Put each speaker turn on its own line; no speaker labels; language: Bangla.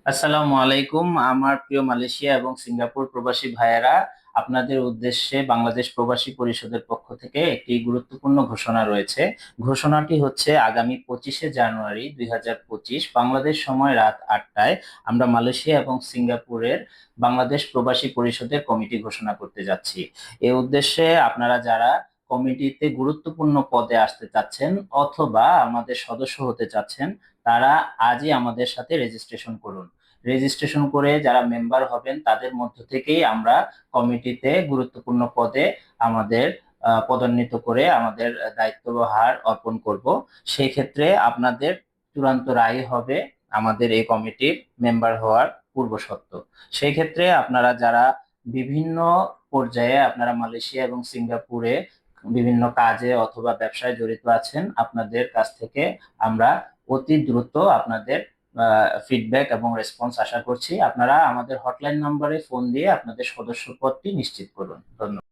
আসসালামু আলাইকুম। আমার প্রিয় মালয়েশিয়া এবং সিঙ্গাপুর প্রবাসী ভাইয়েরা, আপনাদের উদ্দেশ্যে বাংলাদেশ প্রবাসী পরিষদের পক্ষ থেকে একটি গুরুত্বপূর্ণ ঘোষণা রয়েছে। ঘোষণাটি হচ্ছে আগামী 25শে জানুয়ারি 2025 বাংলাদেশ সময় রাত 8টায় আমরা মালয়েশিয়া এবং সিঙ্গাপুরের বাংলাদেশ প্রবাসী পরিষদের কমিটি ঘোষণা করতে যাচ্ছি। এই উদ্দেশ্যে আপনারা যারা কমিটিতে গুরুত্বপূর্ণ পদে আসতে চাচ্ছেন অথবা আমাদের সদস্য হতে চাচ্ছেন, তারা আজই আমাদের সাথে রেজিস্ট্রেশন করুন। রেজিস্ট্রেশন করে যারা মেম্বার হবেন তাদের মধ্য থেকেই আমরা কমিটিতে গুরুত্বপূর্ণ পদে আমাদের পদোন্নীত করে আমাদের দায়িত্বভার অর্পণ করব। সেই ক্ষেত্রে আপনাদের চূড়ান্ত রায় হবে আমাদের এই কমিটির মেম্বার হওয়ার পূর্ব শর্ত। সেই ক্ষেত্রে আপনারা যারা বিভিন্ন পর্যায়ে আপনারা মালয়েশিয়া এবং সিঙ্গাপুরে বিভিন্ন কাজে অথবা ব্যবসায় জড়িত আছেন, আপনাদের কাছ থেকে আমরা অতি দ্রুত আপনাদের ফিডব্যাক এবং রেসপন্স আশা করছি। আপনারা আমাদের হটলাইন নম্বরে ফোন দিয়ে আপনাদের সদস্যপদটি নিশ্চিত করুন। ধন্যবাদ।